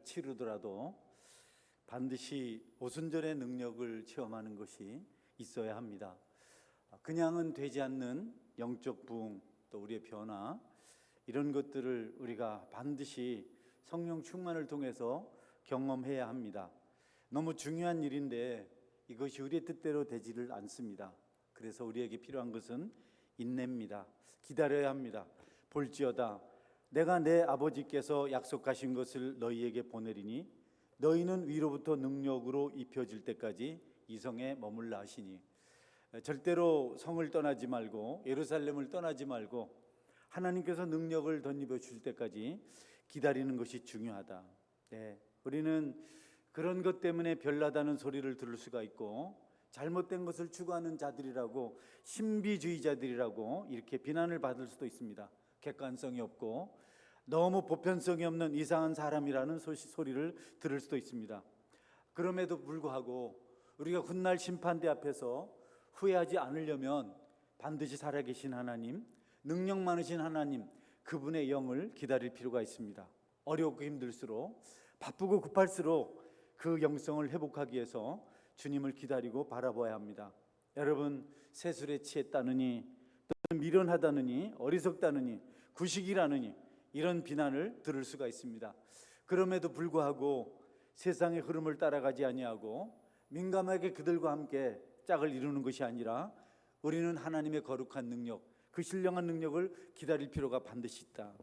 치르더라도 반드시 오순절의 능력을 체험하는 것이 있어야 합니다. 그냥은 되지 않는 영적 부흥, 또 우리의 변화, 이런 것들을 우리가 반드시 성령 충만을 통해서 경험해야 합니다. 너무 중요한 일인데 이것이 우리의 뜻대로 되지를 않습니다. 그래서 우리에게 필요한 것은 인내입니다. 기다려야 합니다. 볼지어다 내가 내 아버지께서 약속하신 것을 너희에게 보내리니 너희는 위로부터 능력으로 입혀질 때까지 이 성에 머물라 하시니, 절대로 성을 떠나지 말고 예루살렘을 떠나지 말고 하나님께서 능력을 덧입혀 주실 때까지 기다리는 것이 중요하다. 우리는 그런 것 때문에 별나다는 소리를 들을 수가 있고 잘못된 것을 추구하는 자들이라고, 신비주의자들이라고 이렇게 비난을 받을 수도 있습니다. 객관성이 없고 너무 보편성이 없는 이상한 사람이라는 소리를 들을 수도 있습니다. 그럼에도 불구하고 우리가 훗날 심판대 앞에서 후회하지 않으려면 반드시 살아계신 하나님, 능력 많으신 하나님, 그분의 영을 기다릴 필요가 있습니다. 어렵고 힘들수록, 바쁘고 급할수록 그 영성을 회복하기 위해서 주님을 기다리고 바라봐야 합니다. 여러분, 세술에 취했다느니, 또는 미련하다느니, 어리석다느니, 구식이라느니 이런 비난을 들을 수가 있습니다. 그럼에도 불구하고 세상의 흐름을 따라가지 아니하고 민감하게 그들과 함께 짝을 이루는 것이 아니라 우리는 하나님의 거룩한 능력, 그 신령한 능력을 기다릴 필요가 반드시 있다.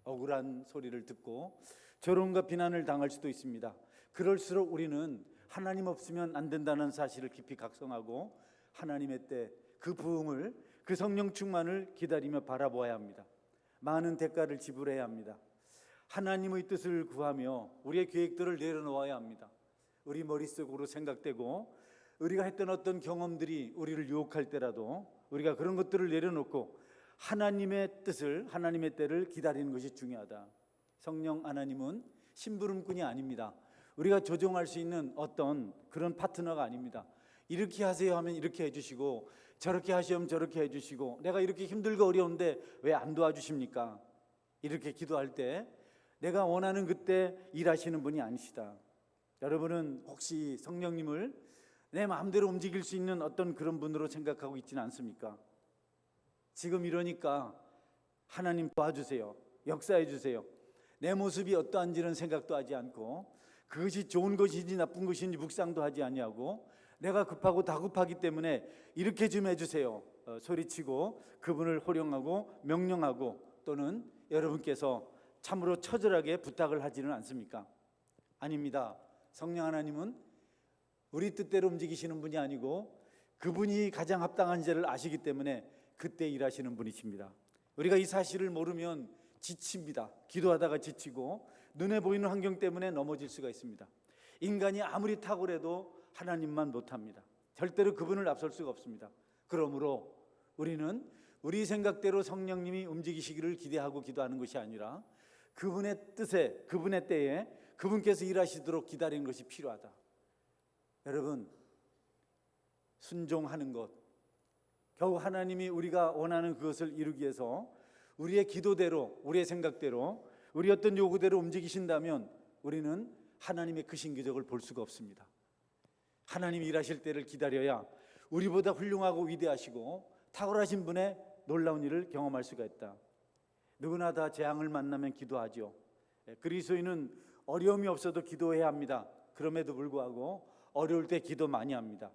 억울한 소리를 듣고 조롱과 비난을 당할 수도 있습니다. 그럴수록 우리는 하나님 없으면 안 된다는 사실을 깊이 각성하고 하나님의 때 그 부흥을, 그 성령 충만을 기다리며 바라보아야 합니다. 많은 대가를 지불해야 합니다. 하나님의 뜻을 구하며 우리의 계획들을 내려놓아야 합니다. 우리 머릿속으로 생각되고 우리가 했던 어떤 경험들이 우리를 유혹할 때라도 우리가 그런 것들을 내려놓고 하나님의 뜻을, 하나님의 때를 기다리는 것이 중요하다. 성령 하나님은 심부름꾼이 아닙니다. 우리가 조종할 수 있는 어떤 그런 파트너가 아닙니다. 이렇게 하세요 하면 이렇게 해주시고, 저렇게 하시면 저렇게 해주시고, 내가 이렇게 힘들고 어려운데 왜 안 도와주십니까? 이렇게 기도할 때 내가 원하는 그때 일하시는 분이 아니시다. 여러분은 혹시 성령님을 내 마음대로 움직일 수 있는 어떤 그런 분으로 생각하고 있지는 않습니까? 지금 이러니까 하나님 도와주세요, 역사해 주세요, 내 모습이 어떠한지는 생각도 하지 않고 그것이 좋은 것인지 나쁜 것인지 묵상도 하지 아니하고 내가 급하고 다급하기 때문에 이렇게 좀 해주세요 소리치고 그분을 호령하고 명령하고, 또는 여러분께서 참으로 처절하게 부탁을 하지는 않습니까? 아닙니다. 성령 하나님은 우리 뜻대로 움직이시는 분이 아니고 그분이 가장 합당한 자를 아시기 때문에 그때 일하시는 분이십니다. 우리가 이 사실을 모르면 지칩니다. 기도하다가 지치고 눈에 보이는 환경 때문에 넘어질 수가 있습니다. 인간이 아무리 탁월해도 하나님만 못합니다. 절대로 그분을 앞설 수가 없습니다. 그러므로 우리는 우리 생각대로 성령님이 움직이시기를 기대하고 기도하는 것이 아니라 그분의 뜻에, 그분의 때에 그분께서 일하시도록 기다리는 것이 필요하다. 여러분, 순종하는 것, 겨우 하나님이 우리가 원하는 그것을 이루기 위해서 우리의 기도대로, 우리의 생각대로, 우리 어떤 요구대로 움직이신다면 우리는 하나님의 그 신기적을 볼 수가 없습니다. 하나님이 일하실 때를 기다려야 우리보다 훌륭하고 위대하시고 탁월하신 분의 놀라운 일을 경험할 수가 있다. 누구나 다 재앙을 만나면 기도하죠. 그리스도인은 어려움이 없어도 기도해야 합니다. 그럼에도 불구하고 어려울 때 기도 많이 합니다.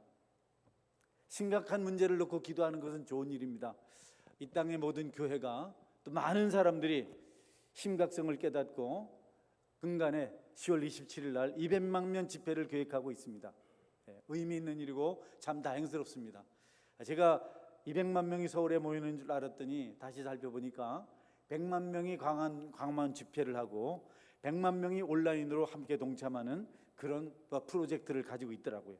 심각한 문제를 놓고 기도하는 것은 좋은 일입니다. 이 땅의 모든 교회가, 또 많은 사람들이 심각성을 깨닫고 근간에 10월 27일 날 200만 명 집회를 계획하고 있습니다. 의미 있는 일이고 참 다행스럽습니다. 제가 200만 명이 서울에 모이는 줄 알았더니 다시 살펴보니까 100만 명이 광화문 집회를 하고 100만 명이 온라인으로 함께 동참하는 그런 프로젝트를 가지고 있더라고요.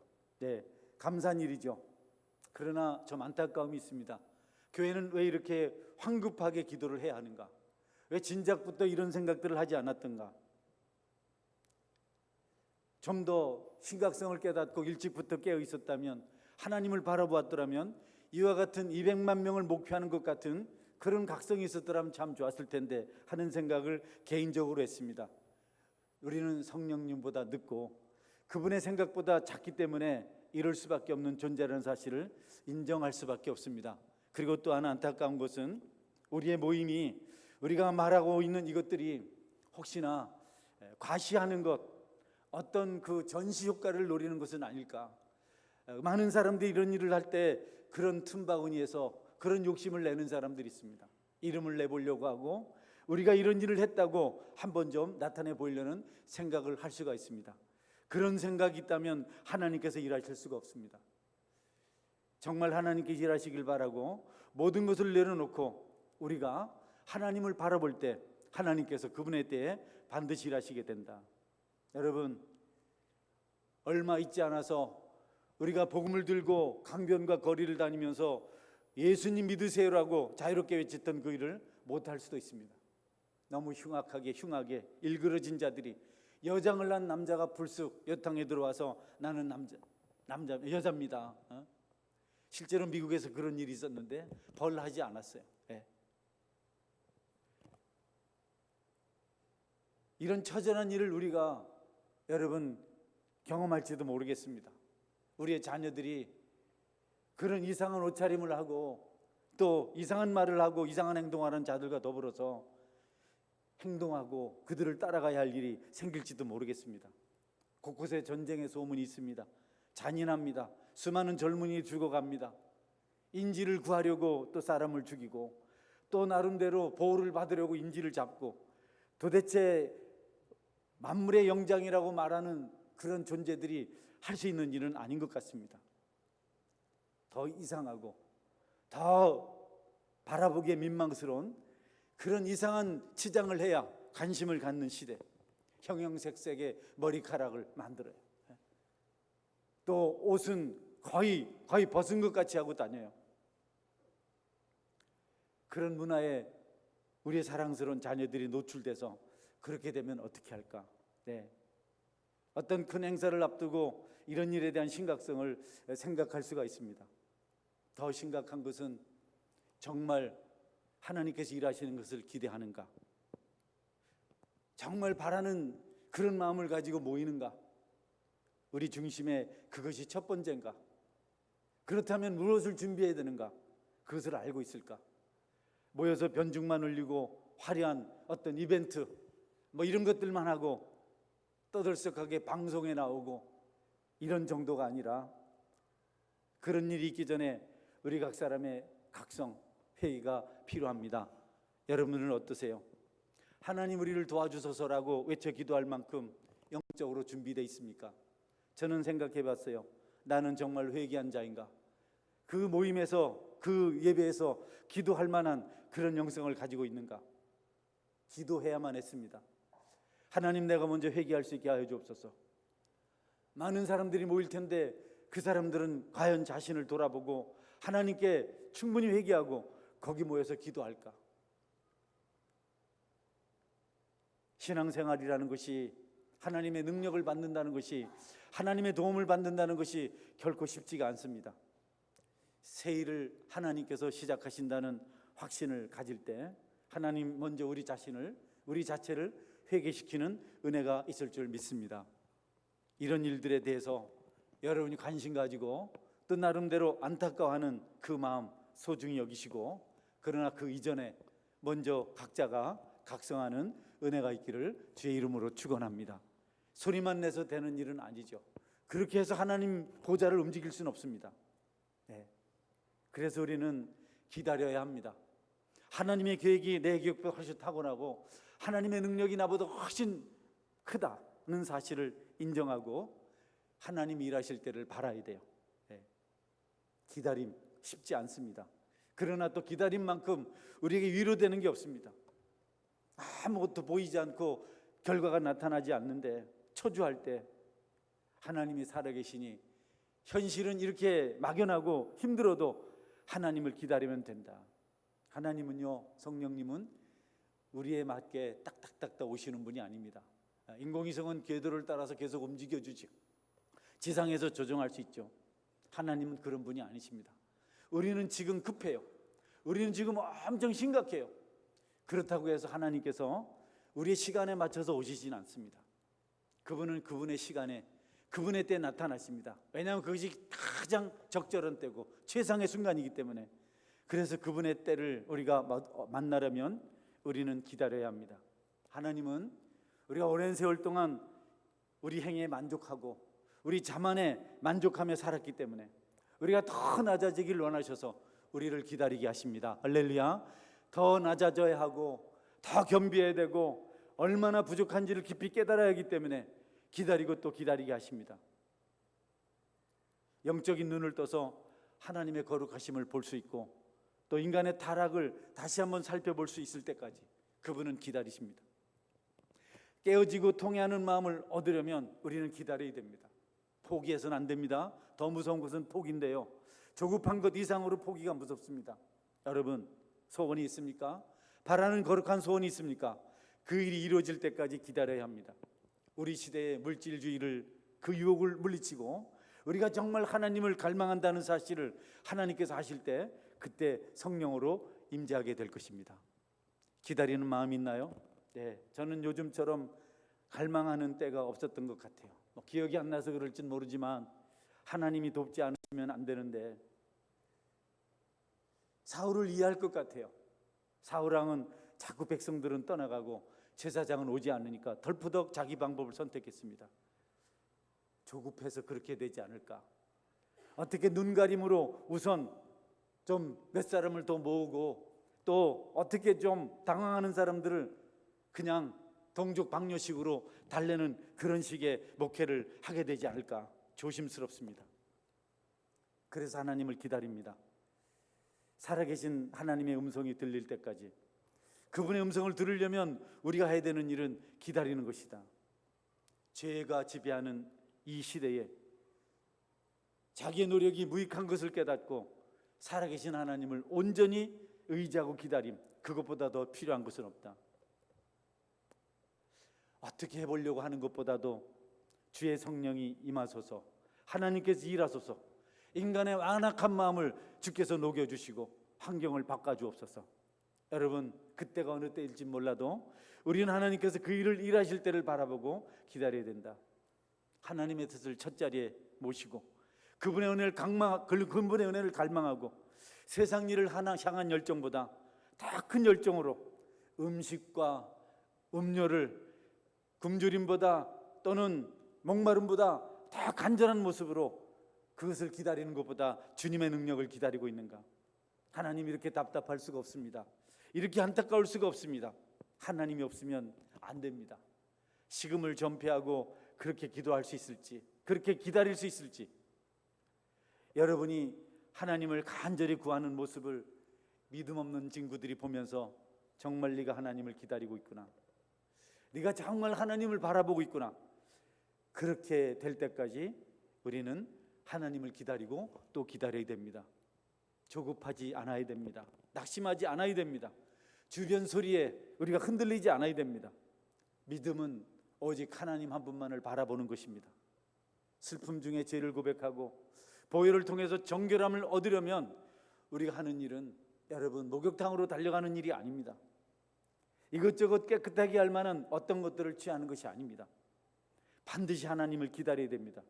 감사한 일이죠. 그러나 좀 안타까움이 있습니다. 교회는 왜 이렇게 황급하게 기도를 해야 하는가? 왜 진작부터 이런 생각들을 하지 않았던가? 좀 더 심각성을 깨닫고 일찍부터 깨어 있었다면, 하나님을 바라보았더라면 이와 같은 200만 명을 목표하는 것 같은 그런 각성이 있었더라면 참 좋았을 텐데 하는 생각을 개인적으로 했습니다. 우리는 성령님보다 늦고 그분의 생각보다 작기 때문에 이럴 수밖에 없는 존재라는 사실을 인정할 수밖에 없습니다. 그리고 또 하나 안타까운 것은 우리의 모임이 우리가 말하고 있는 이것들이 혹시나 과시하는 것, 어떤 그 전시 효과를 노리는 것은 아닐까. 많은 사람들이 이런 일을 할 때 그런 틈바구니에서 그런 욕심을 내는 사람들이 있습니다. 이름을 내보려고 하고 우리가 이런 일을 했다고 한번 좀 나타내 보이려는 생각을 할 수가 있습니다. 그런 생각이 있다면 하나님께서 일하실 수가 없습니다. 정말 하나님께서 일하시길 바라고 모든 것을 내려놓고 우리가 하나님을 바라볼 때 하나님께서 그분의 때에 반드시 일하시게 된다. 여러분, 얼마 있지 않아서 우리가 복음을 들고 강변과 거리를 다니면서 예수님 믿으세요라고 자유롭게 외쳤던 그 일을 못할 수도 있습니다. 너무 흉하게 일그러진 자들이, 여장을 난 남자가 불쑥 여탕에 들어와서 나는 여자입니다. 실제로 미국에서 그런 일이 있었는데 벌하지 않았어요. 이런 처절한 일을 우리가 여러분 경험할지도 모르겠습니다. 우리의 자녀들이 그런 이상한 옷차림을 하고 또 이상한 말을 하고 이상한 행동하는 자들과 더불어서 행동하고 그들을 따라가야 할 일이 생길지도 모르겠습니다. 곳곳에 전쟁의 소문이 있습니다. 잔인합니다. 수많은 젊은이들이 죽어갑니다. 인지를 구하려고 또 사람을 죽이고 또 나름대로 보호를 받으려고 인지를 잡고, 도대체 만물의 영장이라고 말하는 그런 존재들이 할 수 있는 일은 아닌 것 같습니다. 더 이상하고 더 바라보기에 민망스러운 그런 이상한 치장을 해야 관심을 갖는 시대. 형형색색의 머리카락을 만들어요. 또 옷은 거의 벗은 것 같이 하고 다녀요. 그런 문화에 우리의 사랑스러운 자녀들이 노출돼서 그렇게 되면 어떻게 할까? 어떤 큰 행사를 앞두고 이런 일에 대한 심각성을 생각할 수가 있습니다. 더 심각한 것은 정말 하나님께서 일하시는 것을 기대하는가? 정말 바라는 그런 마음을 가지고 모이는가? 우리 중심에 그것이 첫 번째인가? 그렇다면 무엇을 준비해야 되는가? 그것을 알고 있을까? 모여서 변죽만 올리고 화려한 어떤 이벤트 이런 것들만 하고 떠들썩하게 방송에 나오고 이런 정도가 아니라, 그런 일이 있기 전에 우리 각 사람의 각성 회의가 필요합니다. 여러분은 어떠세요? 하나님 우리를 도와주소서라고 외쳐 기도할 만큼 영적으로 준비되어 있습니까? 저는 생각해 봤어요. 나는 정말 회개한 자인가? 그 모임에서 그 예배에서 기도할 만한 그런 영성을 가지고 있는가? 기도해야만 했습니다. 하나님, 내가 먼저 회개할 수 있게 하여 주옵소서. 많은 사람들이 모일 텐데 그 사람들은 과연 자신을 돌아보고 하나님께 충분히 회개하고 거기 모여서 기도할까? 신앙생활이라는 것이, 하나님의 능력을 받는다는 것이, 하나님의 도움을 받는다는 것이 결코 쉽지가 않습니다. 새 일을 하나님께서 시작하신다는 확신을 가질 때 하나님 먼저 우리 자체를 회개시키는 은혜가 있을 줄 믿습니다. 이런 일들에 대해서 여러분이 관심 가지고 또 나름대로 안타까워하는 그 마음 소중히 여기시고, 그러나 그 이전에 먼저 각자가 각성하는 은혜가 있기를 주의 이름으로 축원합니다. 소리만 내서 되는 일은 아니죠. 그렇게 해서 하나님 보좌를 움직일 수는 없습니다. 그래서 우리는 기다려야 합니다. 하나님의 계획이 내 계획보다 훨씬 타고나고 하나님의 능력이 나보다 훨씬 크다는 사실을 인정하고 하나님이 일하실 때를 바라야 돼요. 기다림 쉽지 않습니다. 그러나 또 기다린 만큼 우리에게 위로되는 게 없습니다. 아무것도 보이지 않고 결과가 나타나지 않는데 초조할 때 하나님이 살아계시니 현실은 이렇게 막연하고 힘들어도 하나님을 기다리면 된다. 하나님은요, 성령님은 우리에 맞게 딱딱딱딱 오시는 분이 아닙니다. 인공위성은 궤도를 따라서 계속 움직여주죠. 지상에서 조정할 수 있죠. 하나님은 그런 분이 아니십니다. 우리는 지금 급해요. 우리는 지금 엄청 심각해요. 그렇다고 해서 하나님께서 우리의 시간에 맞춰서 오시진 않습니다. 그분은 그분의 시간에 그분의 때에 나타나십니다. 왜냐하면 그것이 가장 적절한 때고 최상의 순간이기 때문에. 그래서 그분의 때를 우리가 만나려면 우리는 기다려야 합니다. 하나님은 우리가 오랜 세월 동안 우리 행위에 만족하고 우리 자만에 만족하며 살았기 때문에 우리가 더 낮아지길 원하셔서 우리를 기다리게 하십니다. 할렐루야. 더 낮아져야 하고 더 겸비해야 되고 얼마나 부족한지를 깊이 깨달아야 하기 때문에 기다리고 또 기다리게 하십니다. 영적인 눈을 떠서 하나님의 거룩하심을 볼 수 있고 또 인간의 타락을 다시 한번 살펴볼 수 있을 때까지 그분은 기다리십니다. 깨어지고 통회하는 마음을 얻으려면 우리는 기다려야 됩니다. 포기해서는 안 됩니다. 더 무서운 것은 포기인데요, 조급한 것 이상으로 포기가 무섭습니다. 여러분, 소원이 있습니까? 바라는 거룩한 소원이 있습니까? 그 일이 이루어질 때까지 기다려야 합니다. 우리 시대의 물질주의를, 그 유혹을 물리치고 우리가 정말 하나님을 갈망한다는 사실을 하나님께서 하실 때 그때 성령으로 임재하게 될 것입니다. 기다리는 마음이 있나요? 네, 저는 요즘처럼 갈망하는 때가 없었던 것 같아요. 기억이 안 나서 그럴진 모르지만 하나님이 돕지 않으시면 안 되는데 사울을 이해할 것 같아요. 사울왕은 자꾸 백성들은 떠나가고 제사장은 오지 않으니까 덜푸덕 자기 방법을 선택했습니다. 조급해서 그렇게 되지 않을까? 어떻게 눈가림으로 우선 좀 몇 사람을 더 모으고 또 어떻게 좀 당황하는 사람들을 그냥 동족 박녀식으로 달래는 그런 식의 목회를 하게 되지 않을까 조심스럽습니다. 그래서 하나님을 기다립니다. 살아계신 하나님의 음성이 들릴 때까지. 그분의 음성을 들으려면 우리가 해야 되는 일은 기다리는 것이다. 죄가 지배하는 이 시대에 자기의 노력이 무익한 것을 깨닫고 살아계신 하나님을 온전히 의지하고 기다림, 그것보다 더 필요한 것은 없다. 어떻게 해보려고 하는 것보다도 주의 성령이 임하소서, 하나님께서 일하소서, 인간의 완악한 마음을 주께서 녹여주시고 환경을 바꿔주옵소서. 여러분, 그때가 어느 때일지 몰라도 우리는 하나님께서 그 일을 일하실 때를 바라보고 기다려야 된다. 하나님의 뜻을 첫자리에 모시고 그분의 은혜를 갈망하고 세상 일을 향한 열정보다 더 큰 열정으로 음식과 음료를 굶주림보다 또는 목마름보다 더 간절한 모습으로 그것을 기다리는 것보다 주님의 능력을 기다리고 있는가? 하나님, 이렇게 답답할 수가 없습니다. 이렇게 안타까울 수가 없습니다. 하나님이 없으면 안 됩니다. 식음을 전폐하고 그렇게 기도할 수 있을지, 그렇게 기다릴 수 있을지, 여러분이 하나님을 간절히 구하는 모습을 믿음 없는 친구들이 보면서 정말 네가 하나님을 기다리고 있구나, 네가 정말 하나님을 바라보고 있구나, 그렇게 될 때까지 우리는 하나님을 기다리고 또 기다려야 됩니다. 조급하지 않아야 됩니다. 낙심하지 않아야 됩니다. 주변 소리에 우리가 흔들리지 않아야 됩니다. 믿음은 오직 하나님 한 분만을 바라보는 것입니다. 슬픔 중에 죄를 고백하고 보혈을 통해서 정결함을 얻으려면 우리가 하는 일은, 여러분, 목욕탕으로 달려가는 일이 아닙니다. 이것저것 깨끗하게 할 만한 어떤 것들을 취하는 것이 아닙니다. 반드시 하나님을 기다려야 됩니다.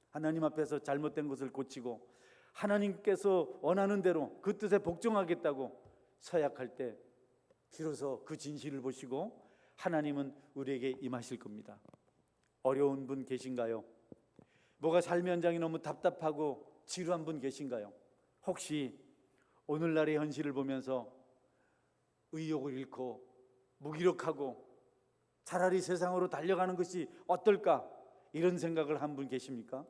하나님 앞에서 잘못된 것을 고치고 하나님께서 원하는 대로 그 뜻에 복종하겠다고 서약할 때 비로소 그 진실을 보시고 하나님은 우리에게 임하실 겁니다. 어려운 분 계신가요? 뭐가 삶의 현장이 너무 답답하고 지루한 분 계신가요? 혹시 오늘날의 현실을 보면서 의욕을 잃고 무기력하고 차라리 세상으로 달려가는 것이 어떨까, 이런 생각을 한 분 계십니까?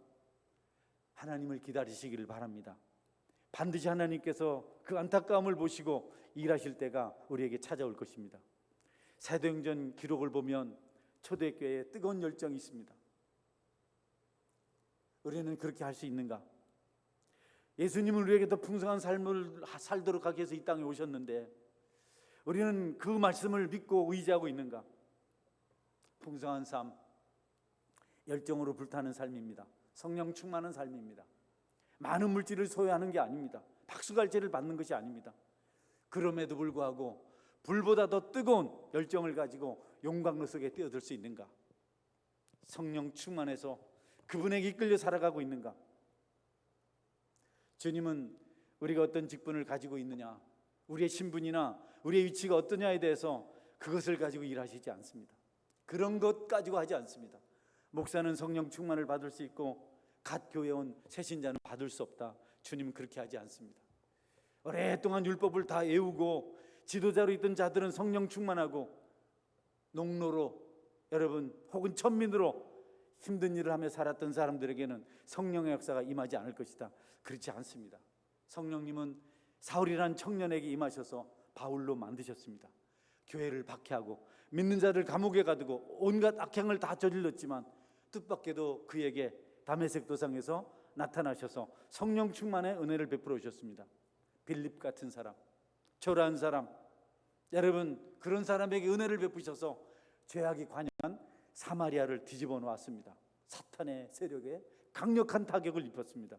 하나님을 기다리시기를 바랍니다. 반드시 하나님께서 그 안타까움을 보시고 일하실 때가 우리에게 찾아올 것입니다. 사도행전 기록을 보면 초대교회에 뜨거운 열정이 있습니다. 우리는 그렇게 할 수 있는가? 예수님은 우리에게 더 풍성한 삶을 살도록 하기 위해서 이 땅에 오셨는데 우리는 그 말씀을 믿고 의지하고 있는가? 풍성한 삶, 열정으로 불타는 삶입니다. 성령 충만한 삶입니다. 많은 물질을 소유하는 게 아닙니다. 박수갈채를 받는 것이 아닙니다. 그럼에도 불구하고 불보다 더 뜨거운 열정을 가지고 용광로 속에 뛰어들 수 있는가? 성령 충만해서 그분에게 이끌려 살아가고 있는가? 주님은 우리가 어떤 직분을 가지고 있느냐, 우리의 신분이나 우리의 위치가 어떠냐에 대해서 그것을 가지고 일하시지 않습니다. 그런 것 가지고 하지 않습니다. 목사는 성령 충만을 받을 수 있고 갓 교회 온 새신자는 받을 수 없다. 주님은 그렇게 하지 않습니다. 오랫동안 율법을 다 외우고 지도자로 있던 자들은 성령 충만하고 농노로 여러분 혹은 천민으로 힘든 일을 하며 살았던 사람들에게는 성령의 역사가 임하지 않을 것이다. 그렇지 않습니다. 성령님은 사울이라는 청년에게 임하셔서 바울로 만드셨습니다. 교회를 박해하고 믿는 자를 감옥에 가두고 온갖 악행을 다 저질렀지만 뜻밖에도 그에게 다메섹 도상에서 나타나셔서 성령 충만의 은혜를 베풀어 주셨습니다. 빌립 같은 사람, 초라한 사람, 여러분 그런 사람에게 은혜를 베푸셔서 죄악이 관영한 사마리아를 뒤집어 놓았습니다. 사탄의 세력에 강력한 타격을 입혔습니다.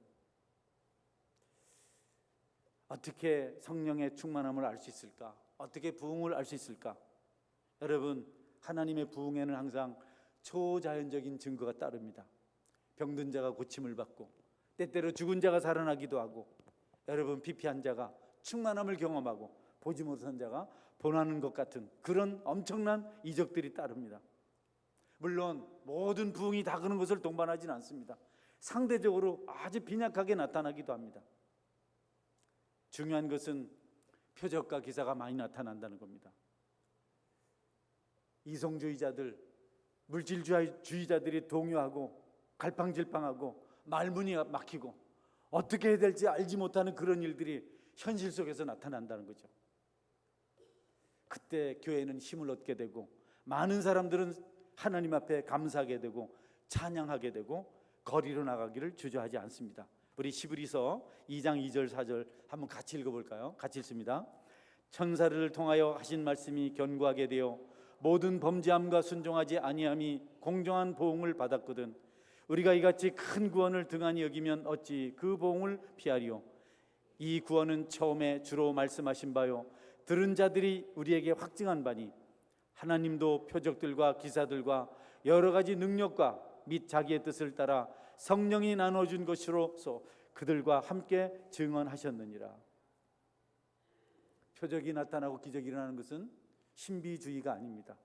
어떻게 성령의 충만함을 알 수 있을까? 어떻게 부흥을 알 수 있을까? 여러분, 하나님의 부흥에는 항상 초자연적인 증거가 따릅니다. 병든 자가 고침을 받고 때때로 죽은 자가 살아나기도 하고 여러분 피폐한 자가 충만함을 경험하고 보지 못한 자가 본하는 것 같은 그런 엄청난 이적들이 따릅니다. 물론 모든 부흥이 다 그런 것을 동반하지는 않습니다. 상대적으로 아주 빈약하게 나타나기도 합니다. 중요한 것은 표적과 기사가 많이 나타난다는 겁니다. 이성주의자들, 물질주의자들이 동요하고 갈팡질팡하고 말문이 막히고 어떻게 해야 될지 알지 못하는 그런 일들이 현실 속에서 나타난다는 거죠. 그때 교회는 힘을 얻게 되고 많은 사람들은 하나님 앞에 감사하게 되고 찬양하게 되고 거리로 나가기를 주저하지 않습니다. 우리 시브리서 2장 2절 4절 한번 같이 읽어볼까요? 같이 읽습니다. 천사를 통하여 하신 말씀이 견고하게 되어 모든 범죄함과 순종하지 아니함이 공정한 보응을 받았거든 우리가 이같이 큰 구원을 등한히 여기면 어찌 그 보응을 피하리요. 이 구원은 처음에 주로 말씀하신 바요 들은 자들이 우리에게 확증한 바니 하나님도 표적들과 기사들과 여러 가지 능력과 및 자기의 뜻을 따라 성령이 나눠준 것으로서 그들과 함께 증언하셨느니라. 표적이 나타나고 기적이 일어나는 것은 신비주의가 아닙니다.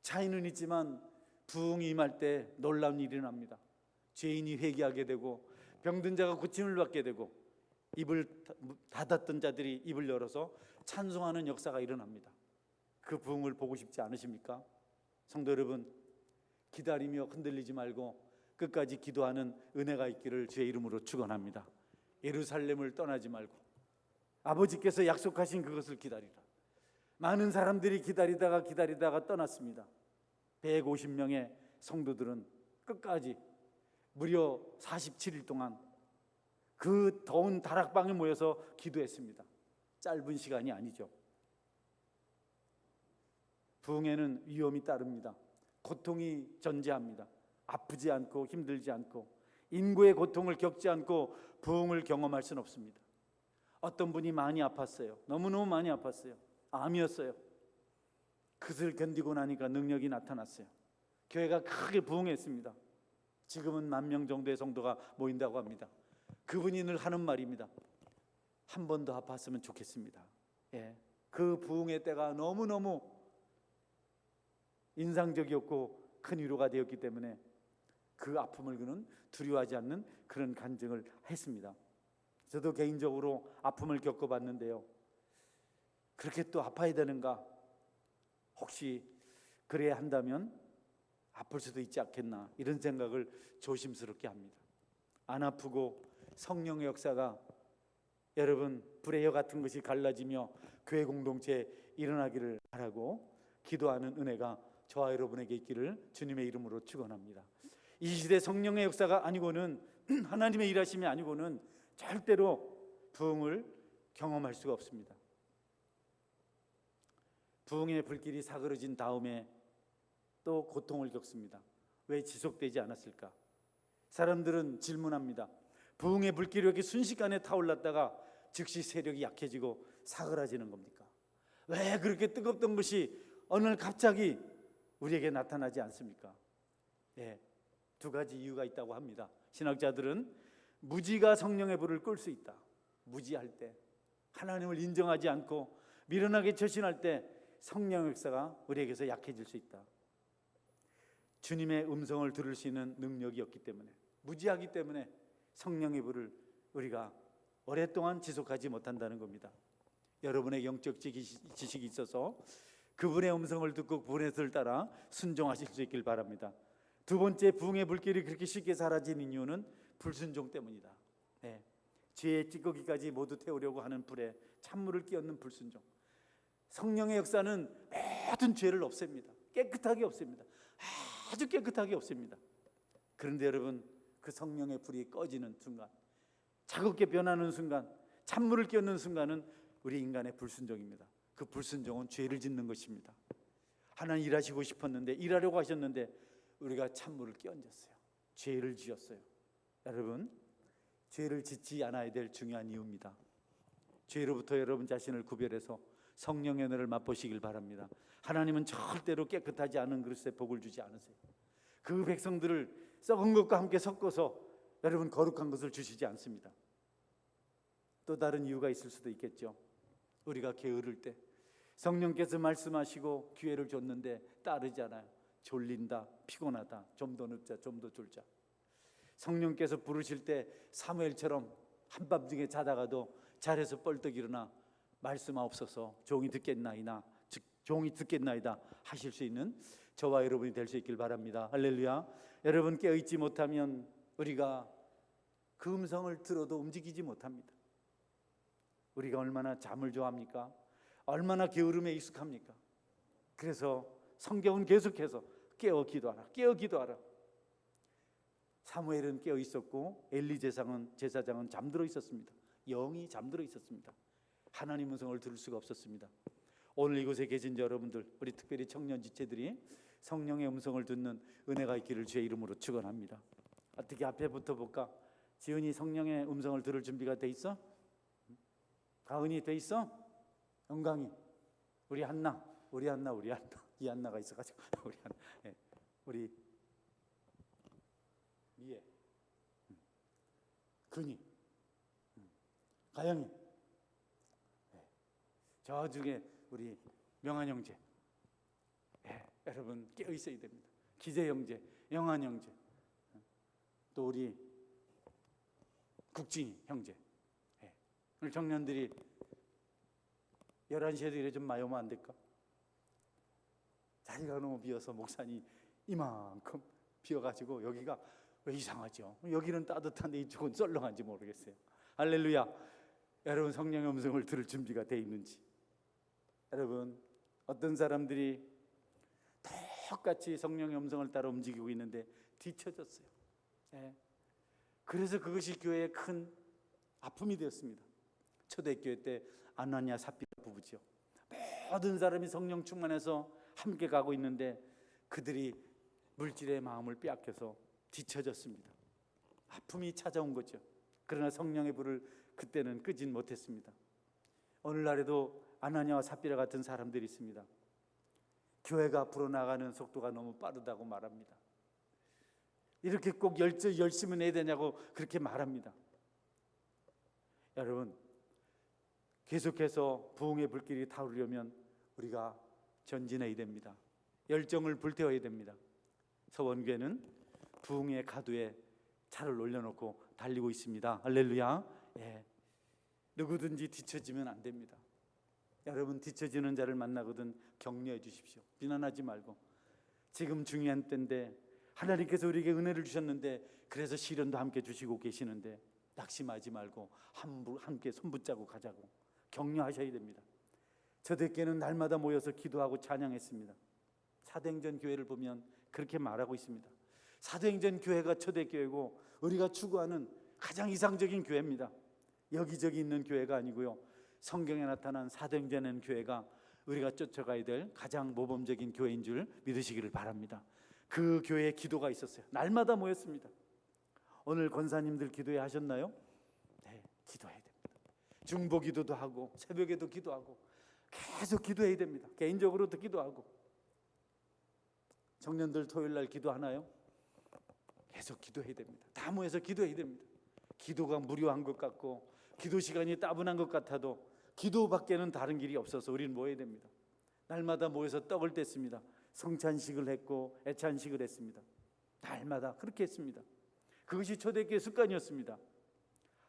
차이는 있지만 부흥이 임할 때 놀라운 일이 일어납니다. 죄인이 회개하게 되고 병든 자가 고침을 받게 되고 입을 닫았던 자들이 입을 열어서 찬송하는 역사가 일어납니다. 그 부흥을 보고 싶지 않으십니까? 성도 여러분, 기다리며 흔들리지 말고 끝까지 기도하는 은혜가 있기를 주의 이름으로 축원합니다. 예루살렘을 떠나지 말고 아버지께서 약속하신 그것을 기다리라. 많은 사람들이 기다리다가 떠났습니다. 150명의 성도들은 끝까지 무려 47일 동안 그 더운 다락방에 모여서 기도했습니다. 짧은 시간이 아니죠. 부흥에는 위험이 따릅니다. 고통이 전제합니다. 아프지 않고 힘들지 않고 인고의 고통을 겪지 않고 부흥을 경험할 수는 없습니다. 어떤 분이 많이 아팠어요. 너무너무 많이 아팠어요. 암이었어요. 그것을 견디고 나니까 능력이 나타났어요. 교회가 크게 부흥했습니다. 지금은 10,000명 정도의 성도가 모인다고 합니다. 그분이 늘 하는 말입니다. 한 번 더 아팠으면 좋겠습니다. 예, 그 부흥의 때가 너무너무 인상적이었고 큰 위로가 되었기 때문에 그 아픔을 그는 두려워하지 않는 그런 간증을 했습니다. 저도 개인적으로 아픔을 겪어봤는데요. 그렇게 또 아파야 되는가? 혹시 그래야 한다면 아플 수도 있지 않겠나? 이런 생각을 조심스럽게 합니다. 안 아프고 성령의 역사가 여러분 불의 여 같은 것이 갈라지며 교회 공동체에 일어나기를 바라고 기도하는 은혜가 저와 여러분에게 있기를 주님의 이름으로 축원합니다. 이 시대 성령의 역사가 아니고는 하나님의 일하심이 아니고는 절대로 부흥을 경험할 수가 없습니다. 부흥의 불길이 사그러진 다음에 또 고통을 겪습니다. 왜 지속되지 않았을까? 사람들은 질문합니다. 부흥의 불길이 이렇게 순식간에 타올랐다가 즉시 세력이 약해지고 사그라지는 겁니까? 왜 그렇게 뜨겁던 것이 어느 날 갑자기 우리에게 나타나지 않습니까? 두 가지 이유가 있다고 합니다. 신학자들은 무지가 성령의 불을 끌 수 있다. 무지할 때, 하나님을 인정하지 않고 미련하게 처신할 때 성령의 역사가 우리에게서 약해질 수 있다. 주님의 음성을 들을 수 있는 능력이 없기 때문에, 무지하기 때문에 성령의 불을 우리가 오랫동안 지속하지 못한다는 겁니다. 여러분의 영적 지식이 있어서 그분의 음성을 듣고 그분의 뜻을 따라 순종하실 수 있길 바랍니다. 두 번째, 부흥의 불길이 그렇게 쉽게 사라지는 이유는 불순종 때문이다. 죄의 찌꺼기까지 모두 태우려고 하는 불에 찬물을 끼얹는 불순종. 성령의 역사는 모든 죄를 없앱니다. 깨끗하게 없앱니다. 아주 깨끗하게 없앱니다. 그런데 여러분, 그 성령의 불이 꺼지는 순간, 차갑게 변하는 순간, 찬물을 끼얹는 순간은 우리 인간의 불순종입니다. 그 불순종은 죄를 짓는 것입니다. 하나님 일하시고 싶었는데, 일하려고 하셨는데 우리가 찬물을 끼얹었어요. 죄를 지었어요. 여러분, 죄를 짓지 않아야 될 중요한 이유입니다. 죄로부터 여러분 자신을 구별해서 성령의 은혜를 맛보시길 바랍니다. 하나님은 절대로 깨끗하지 않은 그릇에 복을 주지 않으세요. 그 백성들을 썩은 것과 함께 섞어서 여러분 거룩한 것을 주시지 않습니다. 또 다른 이유가 있을 수도 있겠죠. 우리가 게으를 때 성령께서 말씀하시고 기회를 줬는데 따르지 않아요. 졸린다, 피곤하다, 좀 더 눕자, 좀 더 졸자. 성령께서 부르실 때 사무엘처럼 한밤중에 자다가도 자리에서 뻘떡 일어나 말씀하옵소서, 종이 듣겠나이다 하실 수 있는 저와 여러분이 될 수 있길 바랍니다. 할렐루야. 여러분, 깨어있지 못하면 우리가 그 음성을 들어도 움직이지 못합니다. 우리가 얼마나 잠을 좋아합니까? 얼마나 게으름에 익숙합니까? 그래서 성경은 계속해서 깨어 기도하라. 사무엘은 깨어 있었고 엘리 제사장은 잠들어 있었습니다. 영이 잠들어 있었습니다. 하나님 음성을 들을 수가 없었습니다. 오늘 이곳에 계신 여러분들, 우리 특별히 청년 지체들이 성령의 음성을 듣는 은혜가 있기를 주의 이름으로 축원합니다. 어떻게 앞에부터 볼까? 지은이 성령의 음성을 들을 준비가 돼 있어? 가은이 돼 있어? 영광이, 우리 한나 이 한나가 있어가지고 우리 미애, 근이, 가영이, 저 중에 우리 명한 형제, 여러분 깨어 있어야 됩니다. 기재 형제, 영한 형제, 또 우리 국진이 형제. 오늘 청년들이 11시에도 이래 좀 많이 오면 안 될까? 자리가 너무 비어서 목산이 이만큼 비어가지고 여기가 왜 이상하죠? 여기는 따뜻한데 이쪽은 썰렁한지 모르겠어요. 할렐루야. 여러분, 성령의 음성을 들을 준비가 돼 있는지. 여러분, 어떤 사람들이 똑같이 성령의 음성을 따라 움직이고 있는데 뒤처졌어요. 그래서 그것이 교회의 큰 아픔이 되었습니다. 초대교회 때 아나니아 삽비라 부부죠. 모든 사람이 성령 충만해서 함께 가고 있는데 그들이 물질의 마음을 빼앗겨서 뒤처졌습니다. 아픔이 찾아온 거죠. 그러나 성령의 불을 그때는 끄진 못했습니다. 오늘날에도 아나니아와 삽비라 같은 사람들이 있습니다. 교회가 앞으로 나가는 속도가 너무 빠르다고 말합니다. 이렇게 꼭 열심히 내야 되냐고 그렇게 말합니다. 여러분, 계속해서 부흥의 불길이 타오르려면 우리가 전진해야 됩니다. 열정을 불태워야 됩니다. 서원교회는 부흥의 가두에 차를 올려놓고 달리고 있습니다. 할렐루야. 누구든지 뒤처지면 안 됩니다. 여러분, 뒤처지는 자를 만나거든 격려해 주십시오. 비난하지 말고, 지금 중요한 때인데 하나님께서 우리에게 은혜를 주셨는데, 그래서 시련도 함께 주시고 계시는데 낙심하지 말고 함께 손붙잡고 가자고 격려하셔야 됩니다. 초대교회는 날마다 모여서 기도하고 찬양했습니다. 사도행전 교회를 보면 그렇게 말하고 있습니다. 사도행전 교회가 초대교회고 우리가 추구하는 가장 이상적인 교회입니다. 여기저기 있는 교회가 아니고요, 성경에 나타난 사도행전의 교회가 우리가 쫓아가야 될 가장 모범적인 교회인 줄 믿으시기를 바랍니다. 그 교회에 기도가 있었어요. 날마다 모였습니다. 오늘 권사님들 기도회 하셨나요? 네, 기도해야 됩니다. 중보 기도도 하고 새벽에도 기도하고 계속 기도해야 됩니다. 개인적으로도 기도하고. 청년들 토요일 날 기도하나요? 계속 기도해야 됩니다. 다 모여서 기도해야 됩니다. 기도가 무료한 것 같고 기도 시간이 따분한 것 같아도 기도밖에는 다른 길이 없어서 우리는 모여야 됩니다. 날마다 모여서 떡을 뗐습니다. 성찬식을 했고 애찬식을 했습니다. 날마다 그렇게 했습니다. 그것이 초대교회 습관이었습니다.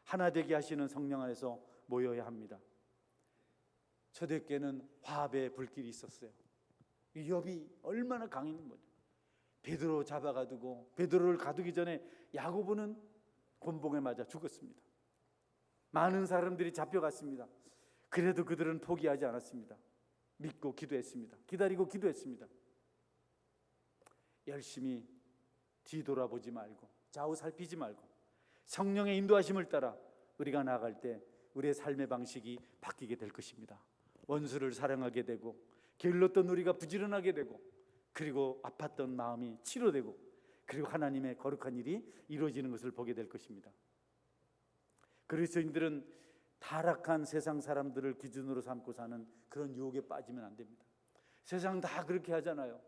하나 되게 하시는 성령 안에서 모여야 합니다. 초대교회는 화합의 불길이 있었어요. 위협이 얼마나 강했는 거죠. 베드로 잡아가두고 베드로를 가두기 전에 야고보는 곤봉에 맞아 죽었습니다. 많은 사람들이 잡혀갔습니다. 그래도 그들은 포기하지 않았습니다. 믿고 기도했습니다. 기다리고 기도했습니다. 열심히 뒤돌아보지 말고 좌우 살피지 말고 성령의 인도하심을 따라 우리가 나아갈 때 우리의 삶의 방식이 바뀌게 될 것입니다. 원수를 사랑하게 되고 게을렀던 우리가 부지런하게 되고 그리고 아팠던 마음이 치료되고 그리고 하나님의 거룩한 일이 이루어지는 것을 보게 될 것입니다. 그리스도인들은 타락한 세상 사람들을 기준으로 삼고 사는 그런 유혹에 빠지면 안 됩니다. 세상 다 그렇게 하잖아요.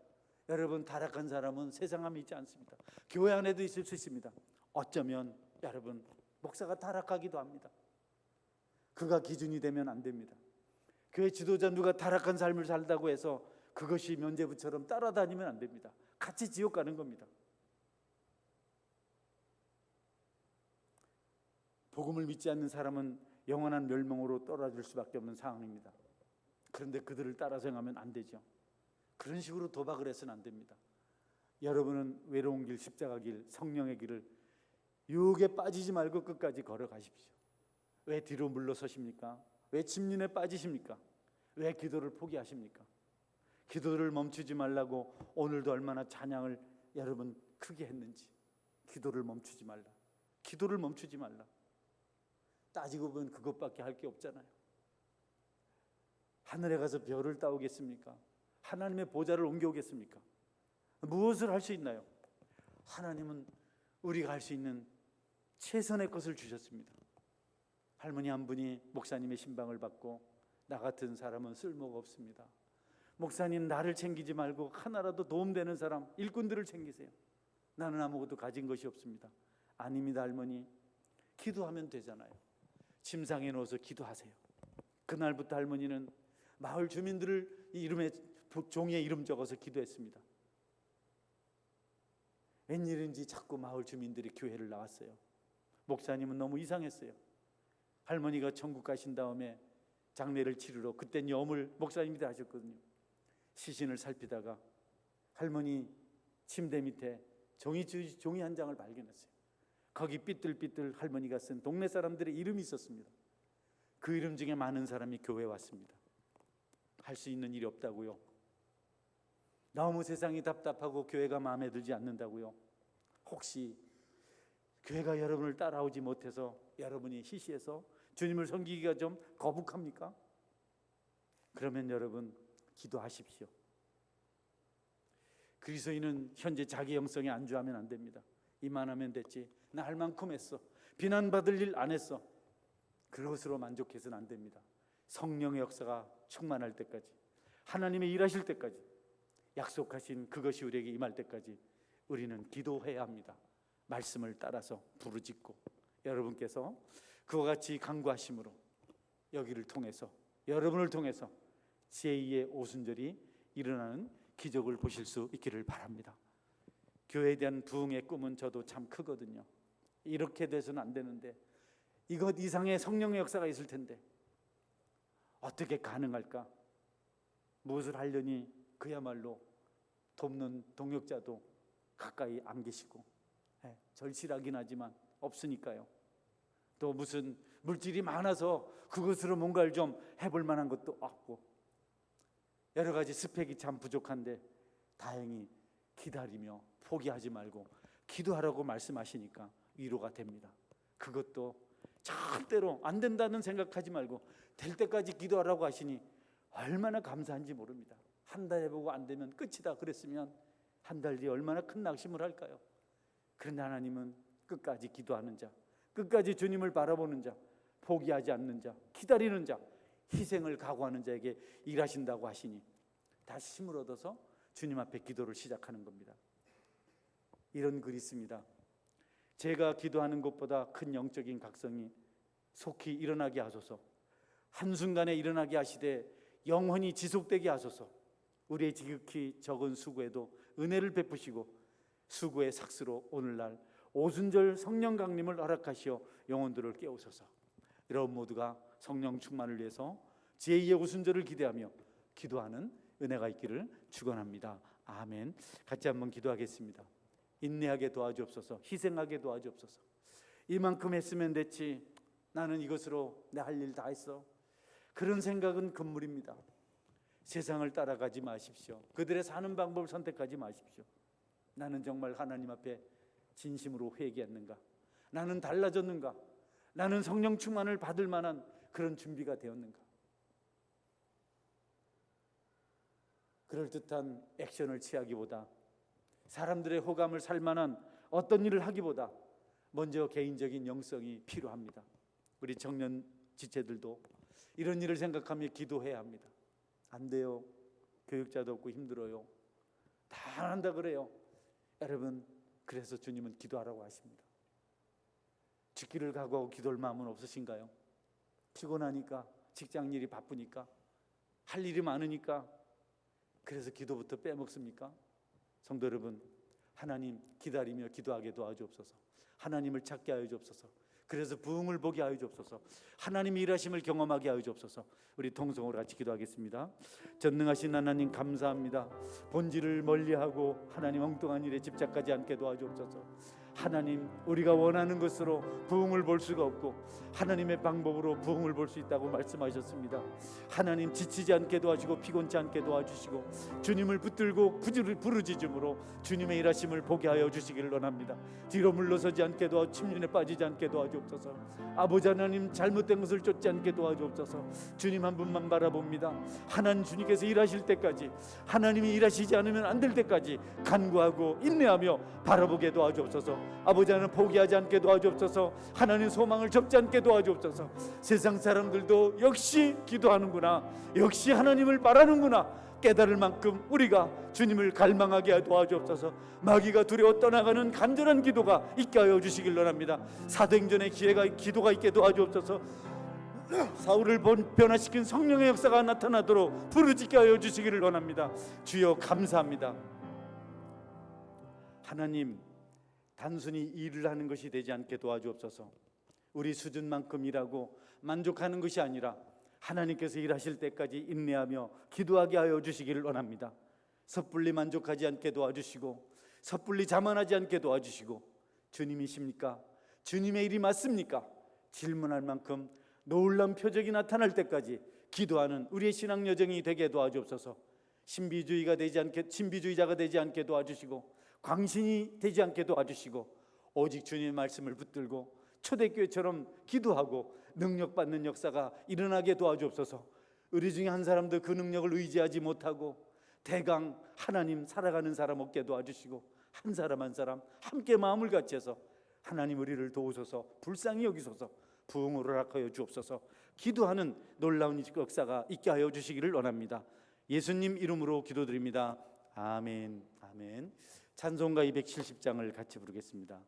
여러분, 타락한 사람은 세상함이 있지 않습니다. 교회 안에도 있을 수 있습니다. 어쩌면 여러분, 목사가 타락하기도 합니다. 그가 기준이 되면 안 됩니다. 교회 지도자 누가 타락한 삶을 살다고 해서 그것이 면죄부처럼 따라다니면 안 됩니다. 같이 지옥 가는 겁니다. 복음을 믿지 않는 사람은 영원한 멸망으로 떨어질 수밖에 없는 상황입니다. 그런데 그들을 따라서 행하면 안 되죠. 그런 식으로 도박을 해서는 안 됩니다. 여러분은 외로운 길, 십자가 길, 성령의 길을 유혹에 빠지지 말고 끝까지 걸어가십시오. 왜 뒤로 물러서십니까? 왜 침륜에 빠지십니까? 왜 기도를 포기하십니까? 기도를 멈추지 말라고 오늘도 얼마나 찬양을 여러분 크게 했는지. 기도를 멈추지 말라. 기도를 멈추지 말라. 따지고 보면 그것밖에 할 게 없잖아요. 하늘에 가서 별을 따오겠습니까? 하나님의 보좌를 옮겨오겠습니까? 무엇을 할 수 있나요? 하나님은 우리가 할 수 있는 최선의 것을 주셨습니다. 할머니 한 분이 목사님의 신방을 받고 나 같은 사람은 쓸모가 없습니다. 목사님, 나를 챙기지 말고 하나라도 도움되는 사람, 일꾼들을 챙기세요. 나는 아무것도 가진 것이 없습니다. 아닙니다, 할머니. 기도하면 되잖아요. 침상에 누워서 기도하세요. 그날부터 할머니는 마을 주민들을 이름에 종이에 이름 적어서 기도했습니다. 웬일인지 자꾸 마을 주민들이 교회를 나왔어요. 목사님은 너무 이상했어요. 할머니가 천국 가신 다음에 장례를 치르러 그땐 염을 목사님이 다 하셨거든요. 시신을 살피다가 할머니 침대 밑에 종이 한 장을 발견했어요. 거기 삐뚤삐뚤 할머니가 쓴 동네 사람들의 이름이 있었습니다. 그 이름 중에 많은 사람이 교회에 왔습니다. 할 수 있는 일이 없다고요? 너무 세상이 답답하고 교회가 마음에 들지 않는다고요? 혹시 교회가 여러분을 따라오지 못해서 여러분이 시시해서 주님을 섬기기가 좀 거북합니까? 그러면 여러분 기도하십시오. 그리스도인은 현재 자기 영성에 안주하면 안 됩니다. 이만하면 됐지, 나 할 만큼 했어, 비난받을 일 안 했어, 그것으로 만족해서는 안 됩니다. 성령의 역사가 충만할 때까지, 하나님의 일하실 때까지, 약속하신 그것이 우리에게 임할 때까지 우리는 기도해야 합니다. 말씀을 따라서 부르짖고, 여러분께서 그와 같이 간구하심으로 여기를 통해서, 여러분을 통해서 제2의 오순절이 일어나는 기적을 보실 수 있기를 바랍니다. 교회에 대한 부흥의 꿈은 저도 참 크거든요. 이렇게 돼서는 안 되는데, 이것 이상의 성령의 역사가 있을 텐데 어떻게 가능할까? 무엇을 하려니 그야말로 돕는 동역자도 가까이 안 계시고, 절실하긴 하지만 없으니까요. 또 무슨 물질이 많아서 그것으로 뭔가를 좀 해볼 만한 것도 없고, 여러 가지 스펙이 참 부족한데 다행히 기다리며 포기하지 말고 기도하라고 말씀하시니까 위로가 됩니다. 그것도 절대로 안 된다는 생각하지 말고 될 때까지 기도하라고 하시니 얼마나 감사한지 모릅니다. 한 달 해보고 안 되면 끝이다 그랬으면 한 달 뒤에 얼마나 큰 낙심을 할까요? 그런데 하나님은 끝까지 기도하는 자, 끝까지 주님을 바라보는 자, 포기하지 않는 자, 기다리는 자, 희생을 각오하는 자에게 일하신다고 하시니 다시 힘을 얻어서 주님 앞에 기도를 시작하는 겁니다. 이런 글이 있습니다. 제가 기도하는 것보다 큰 영적인 각성이 속히 일어나게 하소서. 한순간에 일어나게 하시되 영원히 지속되게 하소서. 우리의 지극히 적은 수고에도 은혜를 베푸시고 수고의 삭스로 오늘날 오순절 성령 강림을 허락하시어 영혼들을 깨우소서. 여러분 모두가 성령 충만을 위해서 제2의 오순절을 기대하며 기도하는 은혜가 있기를 축원합니다. 아멘. 같이 한번 기도하겠습니다. 인내하게 도와주옵소서. 희생하게 도와주옵소서. 이만큼 했으면 됐지, 나는 이것으로 내 할 일 다 했어, 그런 생각은 금물입니다. 세상을 따라가지 마십시오. 그들의 사는 방법을 선택하지 마십시오. 나는 정말 하나님 앞에 진심으로 회개했는가? 나는 달라졌는가? 나는 성령 충만을 받을 만한 그런 준비가 되었는가? 그럴듯한 액션을 취하기보다, 사람들의 호감을 살 만한 어떤 일을 하기보다 먼저 개인적인 영성이 필요합니다. 우리 청년 지체들도 이런 일을 생각하며 기도해야 합니다. 안 돼요. 교육자도 없고 힘들어요. 다 한다 그래요. 여러분, 그래서 주님은 기도하라고 하십니다. 죽기를 각오하고 기도할 마음은 없으신가요? 피곤하니까, 직장 일이 바쁘니까, 할 일이 많으니까 그래서 기도부터 빼먹습니까? 성도 여러분, 하나님 기다리며 기도하게 도와주옵소서. 하나님을 찾게 하여 주옵소서. 그래서 부흥을 보게 하여 주옵소서. 하나님의 일하심을 경험하게 하여 주옵소서. 우리 통성으로 같이 기도하겠습니다. 전능하신 하나님 감사합니다. 본질을 멀리하고 하나님 엉뚱한 일에 집착하지 않게 도와주옵소서. 하나님, 우리가 원하는 것으로 부흥을 볼 수가 없고 하나님의 방법으로 부흥을 볼 수 있다고 말씀하셨습니다. 하나님, 지치지 않게 도와주시고 피곤치 않게 도와주시고 주님을 붙들고 부르짖음으로 주님의 일하심을 보게 하여 주시기를 원합니다. 뒤로 물러서지 않게 도와 침륜에 빠지지 않게 도와주옵소서. 아버지 하나님, 잘못된 것을 쫓지 않게 도와주옵소서. 주님 한 분만 바라봅니다. 하나님, 주님께서 일하실 때까지, 하나님이 일하시지 않으면 안 될 때까지 간구하고 인내하며 바라보게 도와주옵소서. 아버지 하나님, 포기하지 않게 도와주옵소서. 하나님 소망을 접지 않게 도와주옵소서. 세상 사람들도 역시 기도하는구나, 역시 하나님을 바라는구나 깨달을 만큼 우리가 주님을 갈망하게 도와주옵소서. 마귀가 두려워 떠나가는 간절한 기도가 있게 하여 주시길 원합니다. 사도행전의 기도가 있게 도와주옵소서. 사울을 변화시킨 성령의 역사가 나타나도록 부르짖게 하여 주시기를 원합니다. 주여 감사합니다. 하나님, 단순히 일을 하는 것이 되지 않게 도와주옵소서. 우리 수준만큼 일하고 만족하는 것이 아니라 하나님께서 일하실 때까지 인내하며 기도하게 하여 주시기를 원합니다. 섣불리 만족하지 않게 도와주시고 섣불리 자만하지 않게 도와주시고, 주님이십니까? 주님의 일이 맞습니까? 질문할 만큼 놀라운 표적이 나타날 때까지 기도하는 우리의 신앙 여정이 되게 도와주옵소서. 신비주의자가 되지 않게 도와주시고 광신이 되지 않게 도와주시고 오직 주님의 말씀을 붙들고 초대교회처럼 기도하고 능력받는 역사가 일어나게 도와주옵소서. 우리 중에 한 사람도 그 능력을 의지하지 못하고 대강 하나님 살아가는 사람 없게 도와주시고 한 사람 한 사람 함께 마음을 같이 해서 하나님 우리를 도우소서. 불쌍히 여기소서. 부흥을 허락하여 주옵소서. 기도하는 놀라운 역사가 있게 하여 주시기를 원합니다. 예수님 이름으로 기도드립니다. 아멘. 아멘. 찬송가 270장을 같이 부르겠습니다.